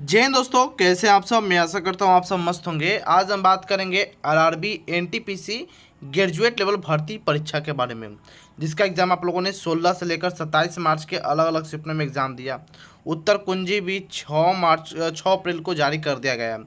जय हिंद दोस्तों, कैसे हैं आप सब। मैं आशा करता हूँ आप सब मस्त होंगे। आज हम बात करेंगे आरआरबी एनटीपीसी ग्रेजुएट लेवल भर्ती परीक्षा के बारे में, जिसका एग्ज़ाम आप लोगों ने 16 से लेकर 27 मार्च के अलग अलग शिफ्टों में एग्ज़ाम दिया। उत्तर कुंजी भी 6 अप्रैल को जारी कर दिया गया।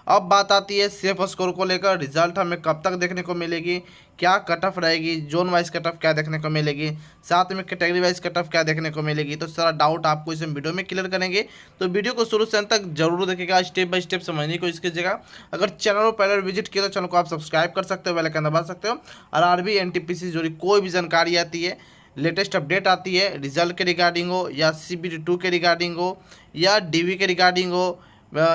अब बात आती है सेफ स्कोर को लेकर। रिजल्ट हमें कब तक देखने को मिलेगी, क्या कट ऑफ रहेगी, जोन वाइज कट ऑफ क्या देखने को मिलेगी, साथ में कैटेगरी वाइज कट ऑफ क्या देखने को मिलेगी, तो सारा डाउट आपको इस वीडियो में क्लियर करेंगे। तो वीडियो को शुरू से अंत तक जरूर देखिएगा, स्टेप बाय स्टेप समझने की कोशिश कीजिएगा। अगर चैनल को पहले विजिट किया तो चैनल को आप सब्सक्राइब कर सकते हो, बेल आइकन दबा सकते हो। और आरबी एनटीपीसी से जुड़ी कोई भी जानकारी आती है, लेटेस्ट अपडेट आती है, रिजल्ट के रिगार्डिंग हो या CBT 2 के रिगार्डिंग हो या DV के रिगार्डिंग हो,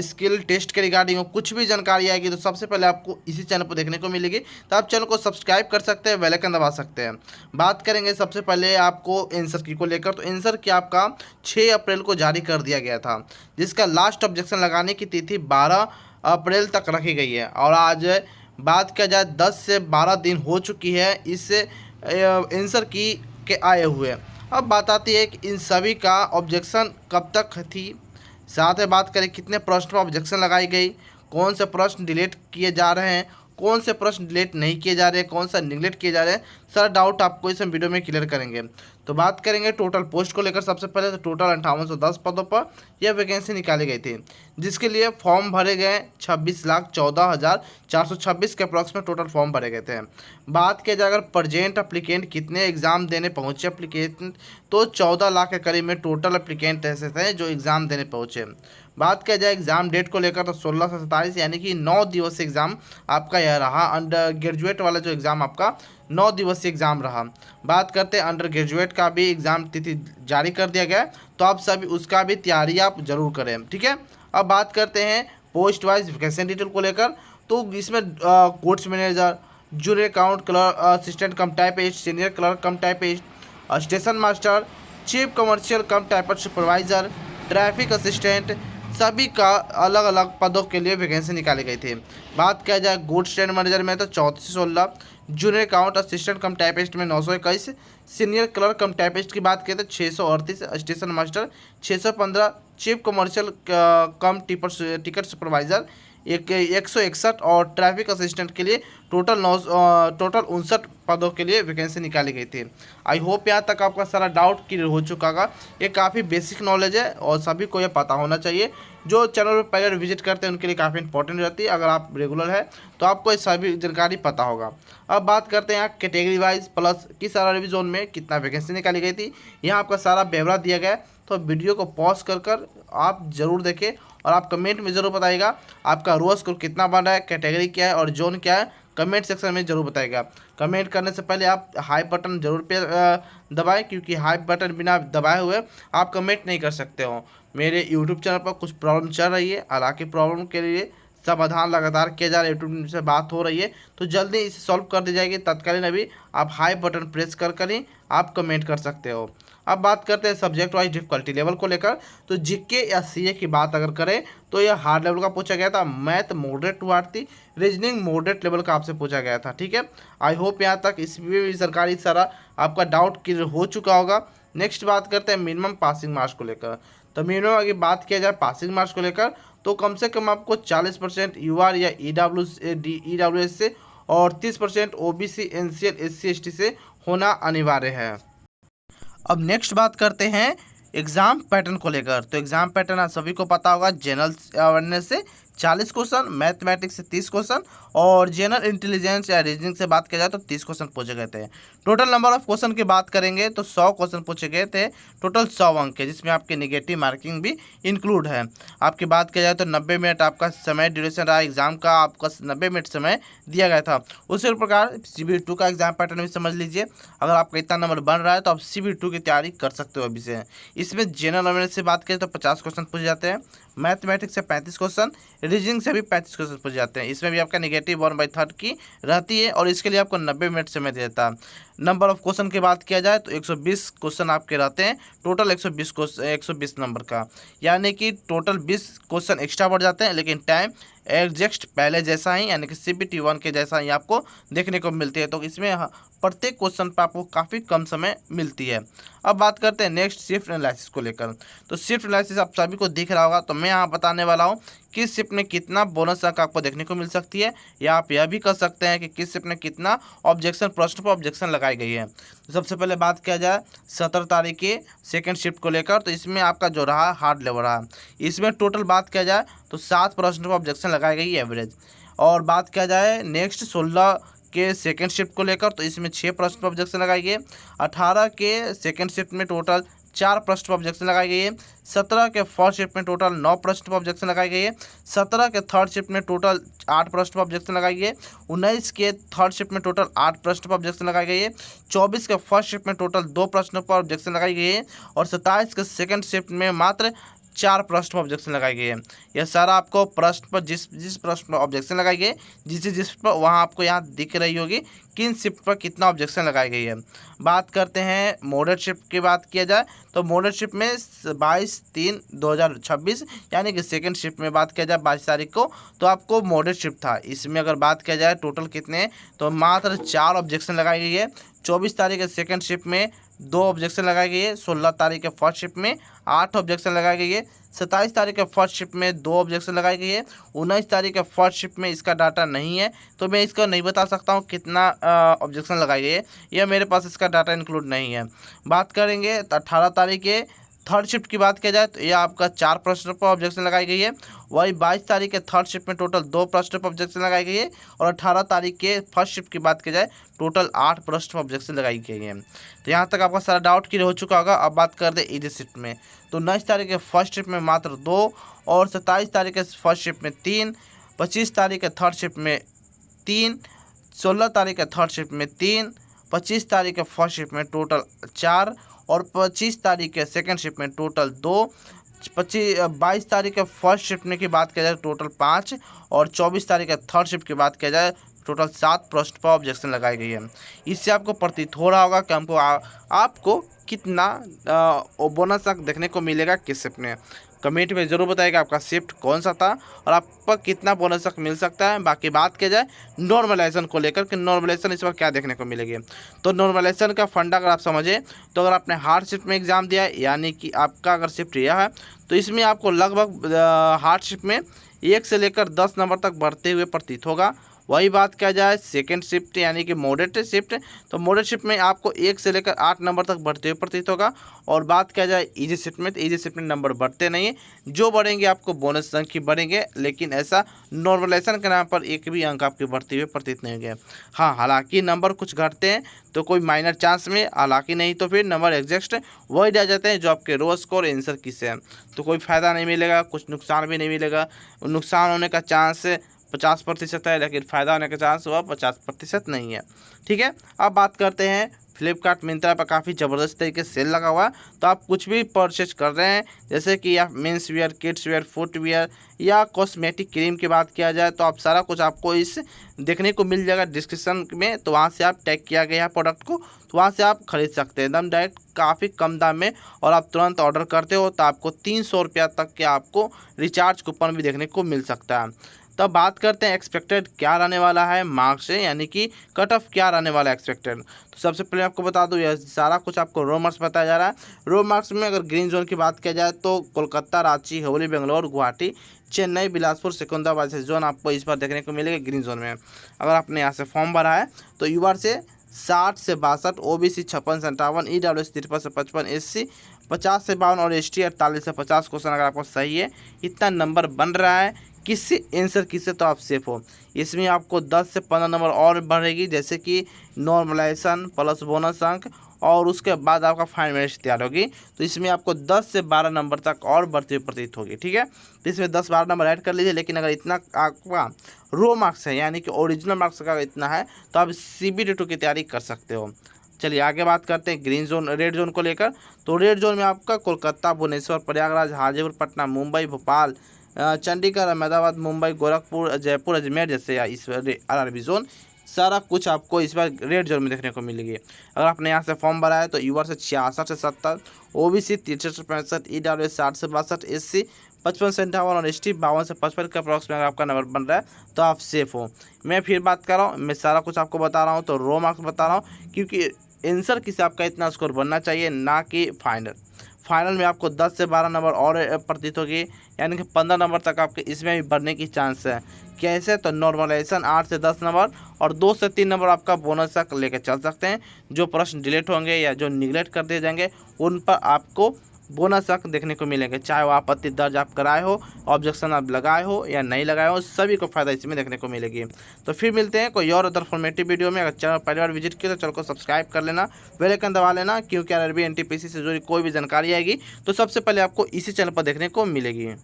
स्किल टेस्ट के रिगार्डिंग हो, कुछ भी जानकारी आएगी तो सबसे पहले आपको इसी चैनल पर देखने को मिलेगी। तो आप चैनल को सब्सक्राइब कर सकते हैं, बेल आइकन दबा सकते हैं। बात करेंगे सबसे पहले आपको आंसर की को लेकर। तो आंसर की आपका 6 अप्रैल को जारी कर दिया गया था, जिसका लास्ट ऑब्जेक्शन लगाने की तिथि 12 अप्रैल तक रखी गई है। और आज बात किया जाए 10 से 12 दिन हो चुकी है इस आंसर की के आए हुए। अब बात आती है कि इन सभी का ऑब्जेक्शन कब तक थी, साथ में बात करें कितने प्रश्न पर ऑब्जेक्शन लगाई गई, कौन से प्रश्न डिलीट किए जा रहे हैं, कौन से प्रश्न डिलीट नहीं किए जा रहे हैं, कौन सा निगलेक्ट किए जा रहे हैं, सारा डाउट आपको इस वीडियो में क्लियर करेंगे। तो बात करेंगे टोटल पोस्ट को लेकर। सबसे पहले तो टोटल 5810 पदों पर यह वैकेंसी निकाली गई थी, जिसके लिए फॉर्म भरे गए 26,14,426 के अप्रॉक्स में टोटल फॉर्म भरे गए थे। बात किया जाए अगर प्रजेंट अप्लीकेंट कितने एग्ज़ाम देने पहुँचे अप्लीकेंट, तो 14 लाख के करीब में टोटल अप्लीकेंट ऐसे थे जो एग्ज़ाम देने पहुँचे। बात किया जाए एग्ज़ाम डेट को लेकर तो 16 से 27 यानी कि 9 दिवसीय एग्ज़ाम आपका यह रहा। अंडर ग्रेजुएट वाला जो एग्ज़ाम आपका 9 दिवसीय एग्ज़ाम रहा। बात करते हैं अंडर ग्रेजुएट का भी एग्ज़ाम तिथि जारी कर दिया गया, तो आप सभी उसका भी तैयारी आप जरूर करें, ठीक है। अब बात करते हैं पोस्ट वाइज वैकेंसी डिटेल को लेकर। तो इसमें courts manager, junior account clerk, assistant cum typist, senior clerk cum typist, station master, chief commercial cum typer supervisor, traffic assistant, सभी का अलग अलग पदों के लिए वैकेंसी निकाली गई थी। बात किया जाए गुड्स ट्रेड मैनेजर में तो 3416, junior account assistant cum typist में 921, सीनियर क्लर्क कम टाइपिस्ट की बात करें तो 638, स्टेशन मास्टर 615, चीफ कमर्शियल कम टिकट सुपरवाइज़र 161 और ट्रैफिक असिस्टेंट के लिए टोटल 59 पदों के लिए वैकेंसी निकाली गई थी। आई होप यहाँ तक आपका सारा डाउट क्लियर हो चुका होगा। ये काफ़ी बेसिक नॉलेज है और सभी को ये पता होना चाहिए। जो चैनल पर पहले विजिट करते हैं उनके लिए काफ़ी इंपॉर्टेंट रहती है। अगर आप रेगुलर है तो आपको ये सभी जानकारी पता होगा। अब बात करते हैं यहाँ कैटेगरी वाइज प्लस किस आरआरबी जोन में कितना वैकेंसी निकाली गई थी, यहाँ आपका सारा ब्यौरा दिया गया है। तो वीडियो को पॉज कर आप ज़रूर देखें और आप कमेंट में ज़रूर बताइएगा आपका रो स्कोर कितना बन रहा है, कैटेगरी क्या है और जोन क्या है, कमेंट सेक्शन में ज़रूर बताइएगा। कमेंट करने से पहले आप हाई बटन जरूर पे दबाएं, क्योंकि हाई बटन बिना दबाए हुए आप कमेंट नहीं कर सकते हो। मेरे यूट्यूब चैनल पर कुछ प्रॉब्लम चल रही है, हालांकि प्रॉब्लम के लिए समाधान लगातार किया जा रहा है, यूट्यूब से बात हो रही है, तो जल्दी इसे सॉल्व कर दी जाएगी। तत्कालीन अभी आप हाई बटन प्रेस कर ही आप कमेंट कर सकते हो। अब बात करते हैं सब्जेक्ट वाइज डिफिकल्टी लेवल को लेकर। तो जीके या सीए की बात अगर करें तो यह हार्ड लेवल का पूछा गया था, मैथ मॉडरेट टू हार्ड थी, रीजनिंग मॉडरेट लेवल का आपसे पूछा गया था, ठीक है। आई होप यहाँ तक इसमें भी सरकारी सारा आपका डाउट क्लियर हो चुका होगा। नेक्स्ट बात करते हैं मिनिमम पासिंग मार्क्स को लेकर। तो मिनिमम अगर बात किया जाए पासिंग मार्क्स को लेकर तो कम से कम आपको 40% UR या EWS से और 30% OBC NCL SC ST से होना अनिवार्य है। अब नेक्स्ट बात करते हैं एग्जाम पैटर्न को लेकर। तो एग्जाम पैटर्न आप सभी को पता होगा, जनरल अवेयरनेस से 40 क्वेश्चन, मैथमेटिक्स से 30 क्वेश्चन और जनरल इंटेलिजेंस या रीजनिंग से बात किया जाए तो 30 क्वेश्चन पूछे गए थे। टोटल नंबर ऑफ क्वेश्चन की बात करेंगे तो 100 क्वेश्चन पूछे गए थे, टोटल 100 अंक के, जिसमें आपके नेगेटिव मार्किंग भी इंक्लूड है। आपकी बात किया जाए तो 90 मिनट आपका समय ड्यूरेशन रहा एग्जाम का, आपका 90 मिनट समय दिया गया था। उसी प्रकार CBT 2 का एग्जाम पैटर्न भी समझ लीजिए। अगर आपका इतना नंबर बन रहा है तो आप CBT 2 की तैयारी कर सकते हो अभी से। इसमें जनरल अवेयरनेस से बात करें तो 50 क्वेश्चन पूछे जाते हैं, मैथमेटिक्स से 35 क्वेश्चन, रीजनिंग से भी 35 क्वेश्चन पूछे जाते हैं। इसमें भी आपका नेगेटिव 1/3 की रहती है और इसके लिए आपको 90 मिनट समय देता है। नंबर ऑफ क्वेश्चन की बात किया जाए तो 120 क्वेश्चन आपके रहते हैं, टोटल 120 नंबर का, यानी कि टोटल 20 क्वेश्चन एक्स्ट्रा बढ़ जाते हैं, लेकिन टाइम एग्जैक्ट पहले जैसा ही यानी कि CBT 1 के जैसा ही आपको देखने को मिलती है। तो इसमें प्रत्येक क्वेश्चन पर आपको काफ़ी कम समय मिलती है। अब बात करते हैं नेक्स्ट शिफ्ट एनालिसिस को लेकर। तो शिफ्ट एनालिसिस आप सभी को दिख रहा होगा, तो मैं यहाँ बताने वाला हूँ किस शिफ्ट में कितना बोनस अंक आपको देखने को मिल सकती है, या आप यह भी कर सकते हैं कि किस शिफ्ट में कितना ऑब्जेक्शन, प्रश्न पर ऑब्जेक्शन लगाई गई है। तो सबसे पहले बात किया जाए 17 तारीख के सेकंड शिफ्ट को लेकर, तो इसमें आपका जो रहा हार्ड लेवल रहा। इसमें टोटल बात किया जाए तो 7 प्रश्न पर ऑब्जेक्शन लगाई गई एवरेज। और बात किया जाए नेक्स्ट 16 के सेकंड शिफ्ट को लेकर, तो इसमें 6 प्रश्न पर ऑब्जेक्शन लगाई गई है। 18 के सेकंड शिफ्ट में टोटल 4 प्रश्न पर ऑब्जेक्शन लगाई गई है। 17 के फर्स्ट शिफ्ट में टोटल 9 प्रश्न पर ऑब्जेक्शन लगाई गई है। 17 के थर्ड शिफ्ट में टोटल 8 प्रश्न पर ऑब्जेक्शन लगाई गई है। 19 के थर्ड शिफ्ट में टोटल 8 प्रश्न पर ऑब्जेक्शन लगाई गई है। 24 के फर्स्ट शिफ्ट में टोटल 2 प्रश्नों पर ऑब्जेक्शन लगाई गई है। और 27 के सेकंड शिफ्ट में मात्र 4 प्रश्न पर ऑब्जेक्शन लगाई गई है। यह सारा आपको प्रश्न पर जिस प्रश्न पर ऑब्जेक्शन लगाई गई है, जिस पर वहाँ आपको यहाँ दिख रही होगी किन शिफ्ट पर कितना ऑब्जेक्शन लगाई गई है। बात करते हैं मॉडरेट शिफ्ट की बात किया जाए, तो मॉडरेट शिफ्ट में 22/3/2026 यानी कि सेकंड शिफ्ट में बात किया जाए 22 तारीख को, तो आपको मॉडरेट शिफ्ट था। इसमें अगर बात किया जाए टोटल कितने, तो मात्र 4 ऑब्जेक्शन लगाई गई है। 24 तारीख के सेकंड शिफ्ट में 2 ऑब्जेक्शन लगाई गई है। 16 तारीख के फर्स्ट शिफ्ट में 8 ऑब्जेक्शन लगाई गई है। 27 तारीख के फर्स्ट शिफ्ट में 2 ऑब्जेक्शन लगाई गई है। 19 तारीख के फर्स्ट शिफ्ट में इसका डाटा नहीं है, तो मैं इसका नहीं बता सकता हूँ कितना ऑब्जेक्शन लगाई गई है, यह मेरे पास इसका डाटा इंक्लूड नहीं है। बात करेंगे तो 18 तारीख के थर्ड शिफ्ट की बात किया जाए तो यह आपका 4 प्रश्न पर ऑब्जेक्शन लगाई गई है। वही 22 तारीख के थर्ड शिफ्ट में टोटल 2 प्रश्न पर ऑब्जेक्शन लगाई गई है। और 18 तारीख के फर्स्ट शिफ्ट की बात की जाए टोटल 8 प्रश्न पर ऑब्जेक्शन लगाई गई है। तो यहाँ तक आपका सारा डाउट क्लियर हो चुका होगा। अब बात कर दे इजी शिफ्ट में, तो 19 तारीख के फर्स्ट शिफ्ट में मात्र 2, और 27 तारीख के फर्स्ट शिफ्ट में 3, 25 तारीख के थर्ड शिफ्ट में 3, 16 तारीख के थर्ड शिफ्ट में 3, 25 तारीख के फर्स्ट शिफ्ट में टोटल 4, और 25 तारीख के सेकंड शिफ्ट में टोटल 2, 22 तारीख के फर्स्ट शिफ्ट में की बात किया जाए टोटल 5, और 24 तारीख के थर्ड शिफ्ट की बात किया जाए टोटल 7 प्रश्न पर ऑब्जेक्शन लगाई गई है। इससे आपको प्रतीत हो रहा होगा कि हमको आपको कितना बोनस अंक देखने को मिलेगा किस शिफ्ट में। कमेंट में ज़रूर बताइएगा आपका शिफ्ट कौन सा था और आपको कितना बोनस अंक मिल सकता है। बाकी बात किया जाए नॉर्मलाइजेशन को लेकर कि नॉर्मलाइजेशन इस बार क्या देखने को मिलेगी, तो नॉर्मलाइजेशन का फंडा अगर आप समझें तो अगर आपने हार्ड शिफ्ट में एग्जाम दिया है, यानी कि आपका अगर शिफ्ट यह है, तो इसमें आपको लगभग हार्ड शिफ्ट में 1 से लेकर 10 नंबर तक बढ़ते हुए प्रतीत होगा। वही बात किया जाए सेकंड शिफ्ट यानी कि मॉडरेट शिफ्ट, तो मॉडरेट शिफ्ट में आपको 1 से लेकर 8 नंबर तक बढ़ते हुए प्रतीत होगा। और बात किया जाए इजी शिफ्ट में, तो इजी शिफ्ट में नंबर बढ़ते नहीं है, जो बढ़ेंगे आपको बोनस अंक ही बढ़ेंगे, लेकिन ऐसा नॉर्मलाइजेशन के नाम पर एक भी अंक आपके बढ़ते हुए प्रतीत नहीं होंगे। हाँ, हालांकि नंबर कुछ घटते हैं तो कोई माइनर चांस में, हालांकि नहीं तो फिर नंबर एग्जैक्ट वही रह जाते हैं जो आपके रो स्कोर आंसर की से, तो कोई फ़ायदा नहीं मिलेगा, कुछ नुकसान भी नहीं मिलेगा। नुकसान होने का चांस 50% है, लेकिन फ़ायदा होने का चांस वह 50% नहीं है। ठीक है, अब बात करते हैं फ्लिपकार्ट मिंत्रा पर काफ़ी ज़बरदस्त तरीके से सेल लगा हुआ है, तो आप कुछ भी परचेज कर रहे हैं, जैसे कि आप men's wear, kids where, footwear या कॉस्मेटिक क्रीम की बात किया जाए, तो आप सारा कुछ आपको इस देखने को मिल जाएगा डिस्क्रिप्शन में, तो वहाँ से आप टैग किया गया है प्रोडक्ट को, तो वहाँ से आप खरीद सकते हैं एकदम डायरेक्ट काफ़ी कम दाम में। और आप तुरंत ऑर्डर करते हो तो आपको 300 रुपया तक के आपको रिचार्ज कूपन भी देखने को मिल सकता है। तब बात करते हैं एक्सपेक्टेड क्या रहने वाला है मार्क्स से, यानी कि कट ऑफ क्या रहने वाला है एक्सपेक्टेड। तो सबसे पहले आपको बता दूं यह सारा कुछ आपको रो मार्क्स बताया जा रहा है। रो मार्क्स में अगर ग्रीन जोन की बात किया जाए तो कोलकाता, रांची, हुबली, बेंगलोर, गुवाहाटी, चेन्नई, बिलासपुर, सिकंदराबाद से जोन आपको इस बार देखने को मिलेगा ग्रीन जोन में। अगर आपने यहाँ से फॉर्म भरा है तो यूआर से 60 से 62, OBC 56 से 58, EWS 53 से 55, SC 50 से 52 और ST 48 से 50 क्वेश्चन अगर आपको सही है, इतना नंबर बन रहा है किससे आंसर किससे, तो आप सेफ हो। इसमें आपको 10 से 15 नंबर और बढ़ेगी, जैसे कि नॉर्मलाइजेशन प्लस बोनस अंक, और उसके बाद आपका फाइनल मेरिट तैयार होगी, तो इसमें आपको 10 से 12 नंबर तक और बढ़ती हुई प्रतीत होगी। ठीक है, तो इसमें 10-12 नंबर ऐड कर लीजिए, लेकिन अगर इतना आपका रो मार्क्स है यानी कि ओरिजिनल मार्क्स का इतना है तो आप CBT2 की तैयारी कर सकते हो। चलिए आगे बात करते हैं ग्रीन जोन रेड जोन को लेकर। तो रेड जोन में आपका कोलकाता, भुवनेश्वर, प्रयागराज, हाजीपुर, पटना, मुंबई, भोपाल, चंडीगढ़, अहमदाबाद, मुंबई, गोरखपुर, जयपुर, अजमेर जैसे या इस RRB जोन, सारा कुछ आपको इस बार रेड जोन में देखने को मिलेगी। अगर आपने यहाँ से फॉर्म भरा है तो यूआर से 66 से 70, OBC 63 से 65, EWS 60 से 62, SC 55 से 58 और ST 52 से 55 के अप्रॉक्स में अगर आपका नंबर बन रहा है तो आप सेफ हो। मैं फिर बात कर रहा हूँ, मैं सारा कुछ आपको बता रहा हूँ तो रो मार्क्स बता रहा हूँ, क्योंकि आंसर किसी आपका इतना स्कोर बनना चाहिए, ना कि फाइनल। फाइनल में आपको 10 से 12 नंबर और प्रतीत होगी, यानी कि 15 नंबर तक आपके इसमें भी बढ़ने की चांस है। कैसे? तो नॉर्मलाइजेशन 8 से 10 नंबर और 2 से 3 नंबर आपका बोनस तक लेके चल सकते हैं। जो प्रश्न डिलीट होंगे या जो निगलेक्ट कर दिए जाएंगे उन पर आपको बोनस तक देखने को मिलेंगे, चाहे वो आपत्ति दर्ज आप कराए हो, ऑब्जेक्शन आप लगाए हो या नहीं लगाए हो, सभी को फायदा इसमें देखने को मिलेगी। तो फिर मिलते हैं कोई और अदर फॉर्मेटिव वीडियो में। अगर चैनल पहली बार विजिट किया तो चैनल को सब्सक्राइब कर लेना, बेल आइकन दबा लेना, क्योंकि आरआरबी एनटीपीसी से जुड़ी कोई भी जानकारी आएगी तो सबसे पहले आपको इसी चैनल पर देखने को मिलेगी।